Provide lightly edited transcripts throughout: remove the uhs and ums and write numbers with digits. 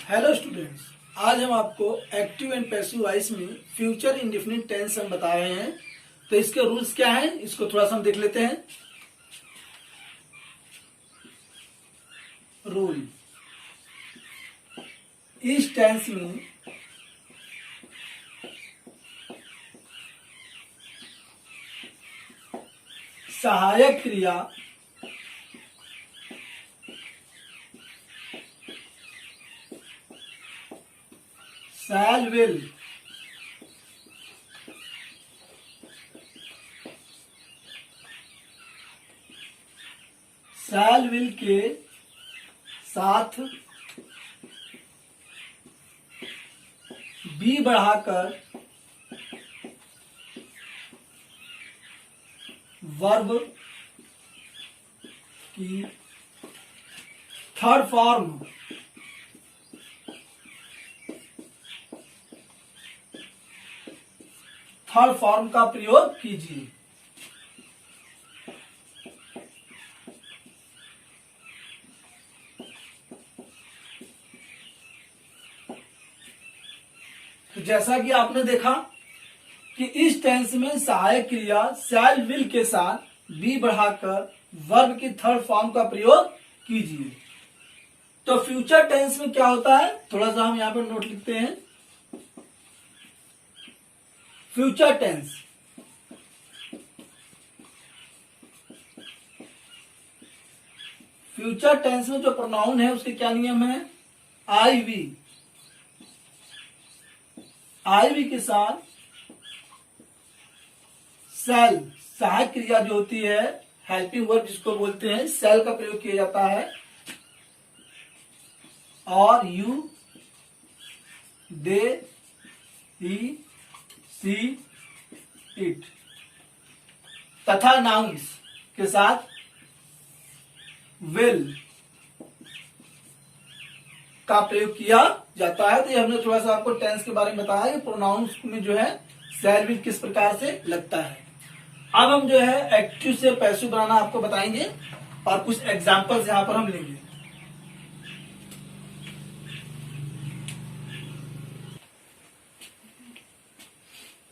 Hello students, आज हम आपको एक्टिव एंड पैसिव वॉइस में फ्यूचर इंडेफिनिट टेंस हम बता रहे हैं। तो इसके रूल्स क्या हैं, इसको थोड़ा सा हम देख लेते हैं। रूल, इस टेंस में सहायक क्रिया शैल विल के साथ बी बढ़ाकर वर्ब की थर्ड फॉर्म का प्रयोग कीजिए। तो जैसा कि आपने देखा कि इस टेंस में सहायक क्रिया शैल विल के साथ बी बढ़ाकर वर्ब की थर्ड फॉर्म का प्रयोग कीजिए। तो फ्यूचर टेंस में क्या होता है, थोड़ा सा हम यहां पर नोट लिखते हैं। फ्यूचर टेंस में जो प्रोनाउन है उसके क्या नियम है, आई वी के साथ सेल सहायक क्रिया जो होती है, हेल्पिंग वर्ब जिसको बोलते हैं, सेल का प्रयोग किया जाता है। और you, they, he, she, it तथा नाउन्स के साथ विल का प्रयोग किया जाता है। तो ये हमने थोड़ा सा आपको टेंस के बारे में बताया कि प्रोनाउंस में जो है शैल विल किस प्रकार से लगता है। अब हम जो है एक्टिव से पैसिव बनाना आपको बताएंगे और कुछ एग्जांपल्स यहां पर हम लेंगे।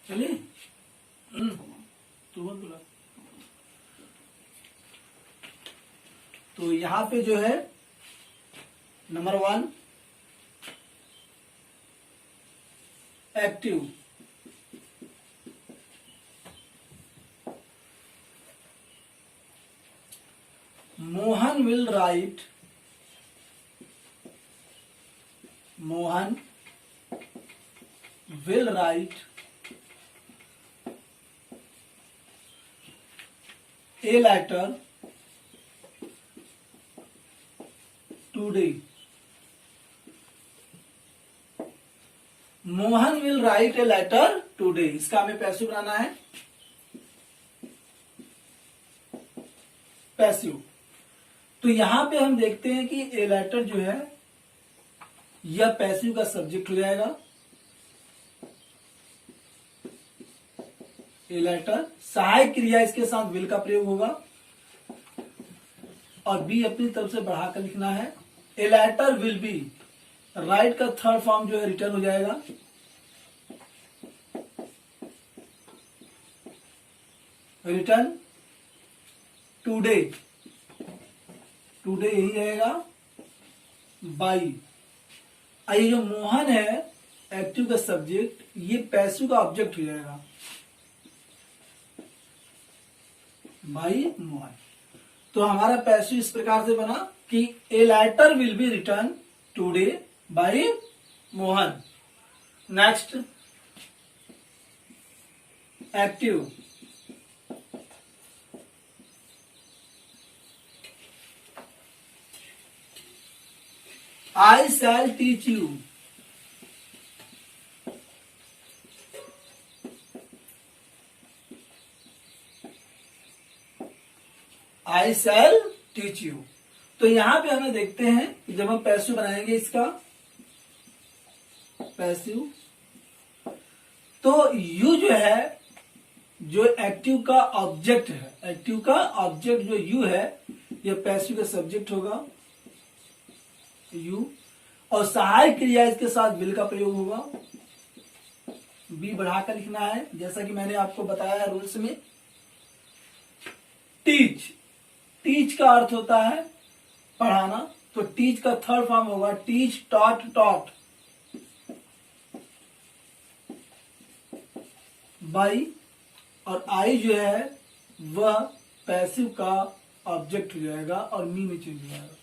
चलिए, तो बोला तो यहां पे जो है number 1 active, Mohan will write a letter today। Mohan will write a letter today, इसका हमें पैसिव बनाना है। पैसिव, तो यहां पे हम देखते हैं कि ए लेटर जो है यह पैसिव का सब्जेक्ट हो जाएगा। ए लेटर सहायक क्रिया इसके साथ विल का प्रयोग होगा और बी अपनी तरफ से बढ़ाकर लिखना है। A letter will be, write का थर्ड फॉर्म जो है रिटर्न हो जाएगा। रिटर्न टुडे यही रहेगा। बाई, ये जो मोहन है एक्टिव का सब्जेक्ट, ये पैसिव का ऑब्जेक्ट हो जाएगा। बाई मोहन, तो हमारा पैसिव इस प्रकार से बना कि a letter will be written today by Mohan. Next active, I shall teach you। I shall teach you। तो यहां पे हमें देखते हैं कि जब हम पैसिव बनाएंगे इसका पैसिव, तो यू जो है, जो एक्टिव का ऑब्जेक्ट है, एक्टिव का ऑब्जेक्ट जो यू है, यह पैसिव का सब्जेक्ट होगा यू। और सहायक क्रिया इसके साथ विल का प्रयोग होगा। बी बढ़ाकर लिखना है, जैसा कि मैंने आपको बताया रूल्स में। टीच, टीच का अर्थ होता है पढ़ाना, तो टीच का थर्ड फॉर्म होगा टीच, टॉट, टॉट। बाई और आई जो है वह पैसिव का ऑब्जेक्ट हो जाएगा और मी में चेंज हो जाएगा।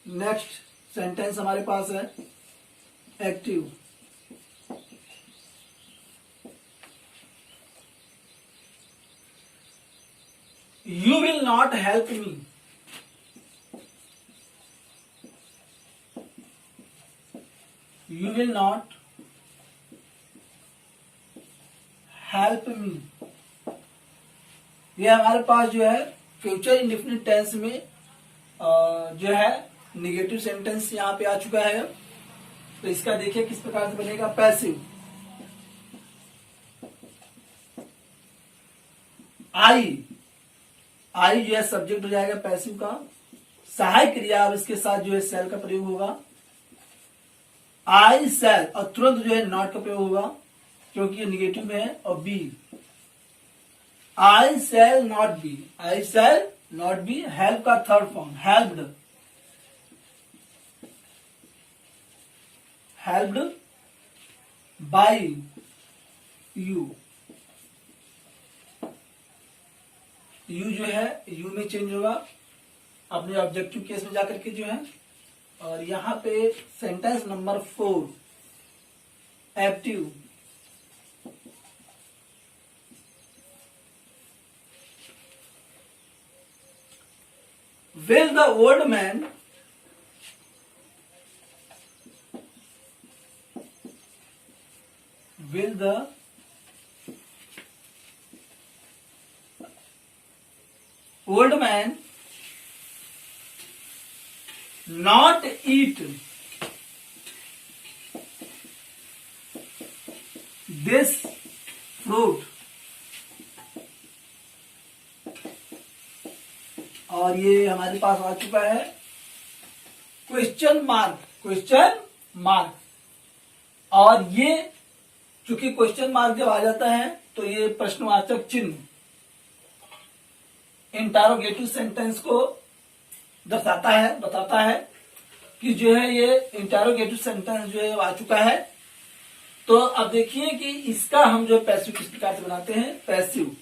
नेक्स्ट सेंटेंस हमारे पास है active. You will not help me, you will not help me. ये हमारे पास जो है फ्यूचर इंडेफिनिट टेंस में जो है नेगेटिव सेंटेंस यहां पे आ चुका है। तो इसका देखिए किस प्रकार से बनेगा। पैसिव, आई, आई जो है सब्जेक्ट हो जाएगा पैसिव का। सहायक क्रिया और इसके साथ जो है सेल का प्रयोग होगा। आई सेल और तुरंत जो है नॉट का प्रयोग होगा क्योंकि ये निगेटिव में है। और be, I shall not be, I shall not be. Help का third form helped, helped by you. You जो है यू में चेंज होगा अपने ऑब्जेक्टिव केस में जाकर के जो है। और यहां पे sentence number 4 active. Will the old man will the old man not eat this fruit? और ये हमारे पास आ चुका है क्वेश्चन मार्क, क्वेश्चन मार्क। और ये चूंकि क्वेश्चन मार्क जब आ जाता है तो ये प्रश्नवाचक चिन्ह इंटरोगेटिव सेंटेंस को दर्शाता है, बताता है कि जो है ये इंटरोगेटिव सेंटेंस जो है आ चुका है। तो अब देखिए कि इसका हम जो पैसिव किस प्रकार से बनाते हैं। पैसिव,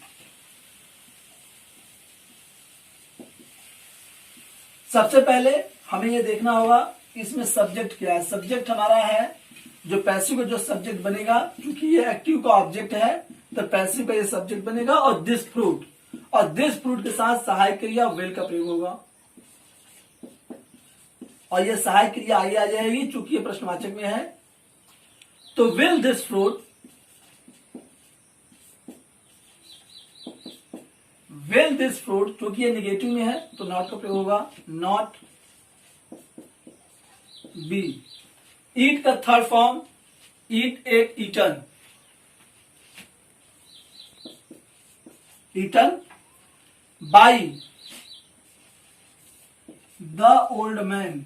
सबसे पहले हमें ये देखना होगा इसमें सब्जेक्ट क्या है। सब्जेक्ट हमारा है जो पैसिव का जो सब्जेक्ट बनेगा, क्योंकि ये एक्टिव का ऑब्जेक्ट है तो पैसिव का ये सब्जेक्ट बनेगा। और दिस फ्रूट, और दिस फ्रूट के साथ सहायक क्रिया विल का प्रयोग होगा। और ये सहायक क्रिया आगे आ जाएगी चूंकि ये प्रश्नवाचक में है। तो will this fruit, will this fruit, क्योंकि ये निगेटिव में है तो नॉट का प्रयोग होगा। Not be. ईट का third form eat, ate, eaten. Eaten by the old man.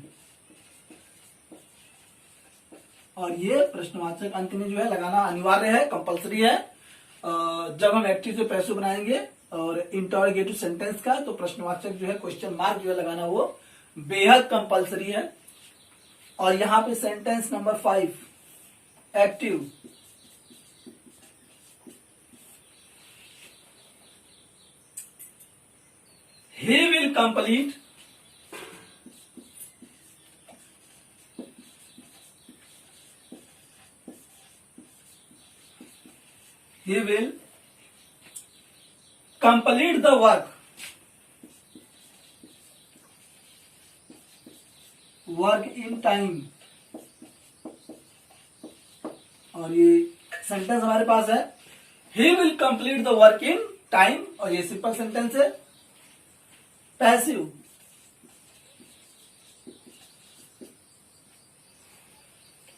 और ये प्रश्नवाचक अंत में जो है लगाना अनिवार्य है, कंपलसरी है। जब हम एक्टिव से पैसिव बनाएंगे और इंटरोगेटिव सेंटेंस का तो प्रश्नवाचक जो है क्वेश्चन मार्क जो है लगाना वो बेहद कंपलसरी है। और यहां पे sentence number 5 active. He will complete he will complete the work in time। और ये सेंटेंस हमारे पास है he will complete the work in time। और ये सिंपल सेंटेंस है पैसिव।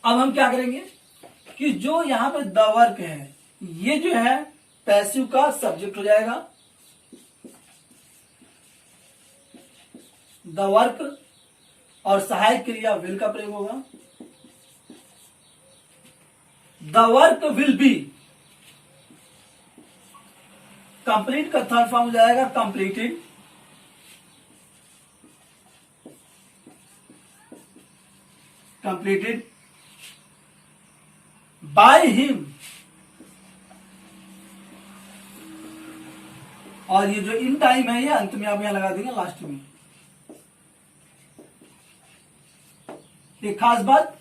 अब हम क्या करेंगे कि जो यहां पे द वर्क है ये जो है पैसिव का सब्जेक्ट हो जाएगा। द वर्क और सहायक क्रिया विल का प्रयोग होगा। The work will be, complete का थर्ड फॉर्म हो जाएगा कंप्लीटेड। कंप्लीटेड बाय हिम, और ये जो इन टाइम है ये अंत में आप यहां लगा देंगे लास्ट में। एक खास बात,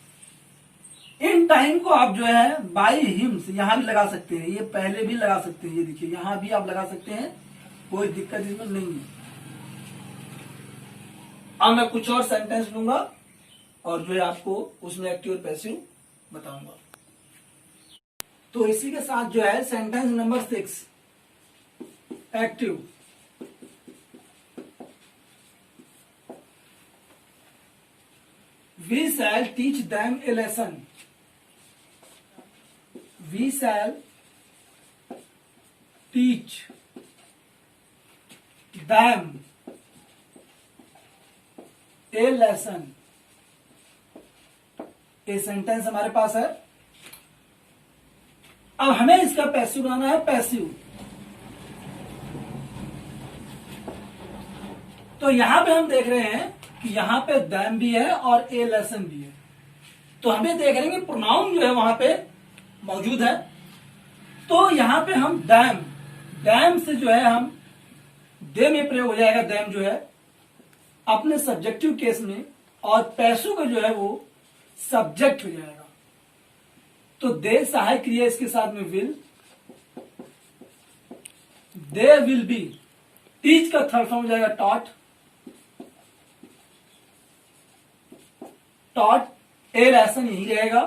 इन टाइम को आप जो है बाय हिम से यहां भी लगा सकते हैं, ये पहले भी लगा सकते हैं, ये देखिए यहां भी आप लगा सकते हैं, कोई दिक्कत इसमें नहीं है। अब मैं कुछ और सेंटेंस लूंगा और जो है आपको उसमें एक्टिव और पैसिव बताऊंगा। तो इसी के साथ जो है sentence number 6 active. We shall teach them a lesson. We shall teach them a lesson. ये सेंटेंस हमारे पास है। अब हमें इसका पैसिव बनाना है, पैसिव। तो यहां पे हम देख रहे हैं कि यहां पे दैम भी है और ए लेसन भी है, तो हमें देख रहे हैं कि प्रोनाउन जो है वहां पे मौजूद है। तो यहां पे हम दैम, दैम से जो है हम दे में प्रयोग हो जाएगा, दैम जो है अपने सब्जेक्टिव केस में, और पैसों का जो है वो सब्जेक्ट हो जाएगा। तो दे सहायक क्रिया इसके साथ में will, they will be, teach का थर्ड फॉर्म हो जाएगा टॉट, टॉट ए लेसन यही रहेगा,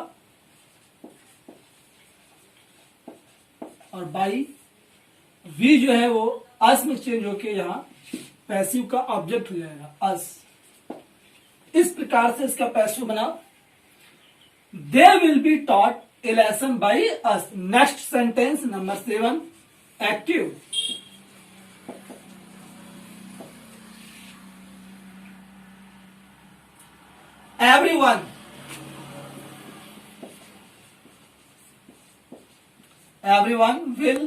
और बाई वी जो है वो अस में चेंज होके यहां पैसिव का ऑब्जेक्ट हो जाएगा अस। इस प्रकार से इसका पैसिव बना। They will be taught A lesson by us. Next sentence number 7 active. Everyone, everyone will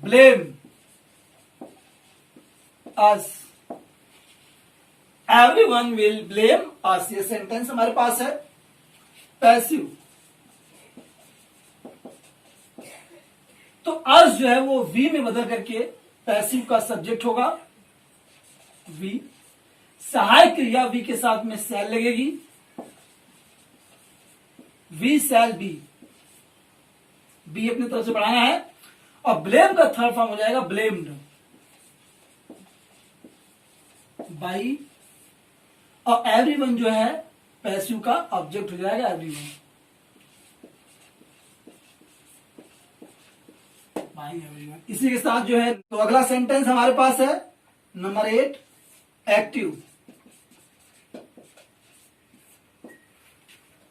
blame us. Everyone will blame us. ये सेंटेंस हमारे पास है पैसिव। तो अस जो है वो वी में बदल करके पैसिव का सब्जेक्ट होगा वी। सहायक क्रिया वी के साथ में शैल लगेगी, वी शैल बी, बी अपनी तरफ से बढ़ाना है, और ब्लेम का थर्ड फॉर्म हो जाएगा ब्लेम्ड बाई, और एवरीवन जो है पैसिव का ऑब्जेक्ट हो जाएगा एवरीवन बाई एवरीवन। इसी के साथ जो है तो अगला सेंटेंस हमारे पास है नंबर 8 एक्टिव।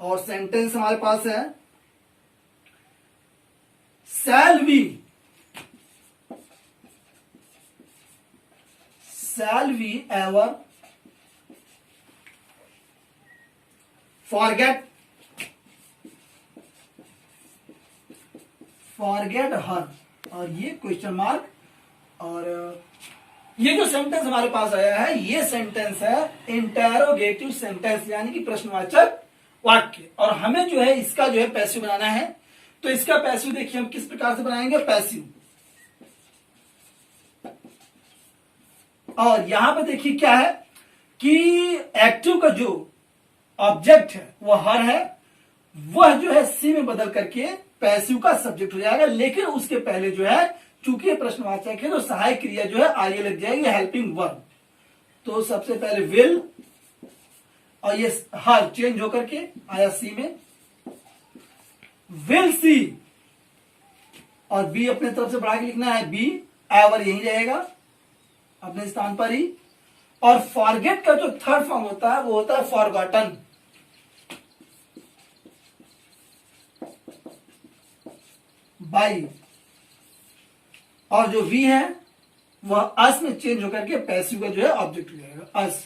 और सेंटेंस हमारे पास है shall we ever forget her, और ये क्वेश्चन मार्क। और ये जो सेंटेंस हमारे पास आया है ये सेंटेंस है इंटेरोगेटिव सेंटेंस, यानी कि प्रश्नवाचक वाक्य। और हमें जो है इसका जो है पैसिव बनाना है। तो इसका पैसिव देखिए हम किस प्रकार से बनाएंगे पैसिव। और यहां पे देखिए क्या है कि एक्टिव का जो ऑब्जेक्ट है वह हर है, वह जो है सी में बदल करके पैसिव का सब्जेक्ट हो जाएगा। लेकिन उसके पहले जो है चूंकि ये प्रश्नवाचक है तो सहायक क्रिया जो है आगे लग जाएगी हेल्पिंग वर्ब। तो सबसे पहले विल, और ये हर चेंज होकर के आया सी में, विल सी, और बी अपने तरफ से बढ़ा के लिखना है बी, एवर यही रहेगा अपने स्थान पर ही। और फॉरगेट का जो थर्ड फॉर्म होता है वो होता है फॉरगॉटन बाई, और जो वी है वह अस में चेंज होकर के पैसिव का जो है ऑब्जेक्ट हो जाएगा अस।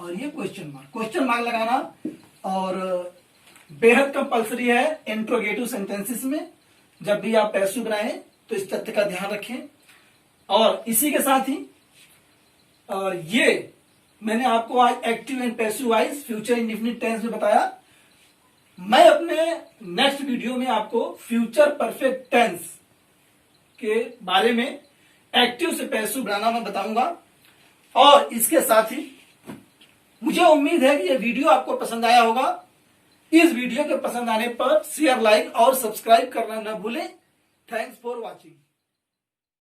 और ये क्वेश्चन मार्क लगाना और बेहद कंपल्सरी है इंट्रोगेटिव सेंटेंसेस में। जब भी आप पैसिव बनाएं तो इस तथ्य का ध्यान रखें। और इसी के साथ ही और ये मैंने आपको आज active and passive voice future indefinite tense में बताया। मैं अपने नेक्स्ट वीडियो में आपको फ्यूचर परफेक्ट टेंस के बारे में एक्टिव से पैसिव बनाना मैं बताऊंगा। और इसके साथ ही मुझे उम्मीद है कि यह वीडियो आपको पसंद आया होगा। इस वीडियो के पसंद आने पर शेयर, लाइक और सब्सक्राइब करना न भूलें। Thanks for watching.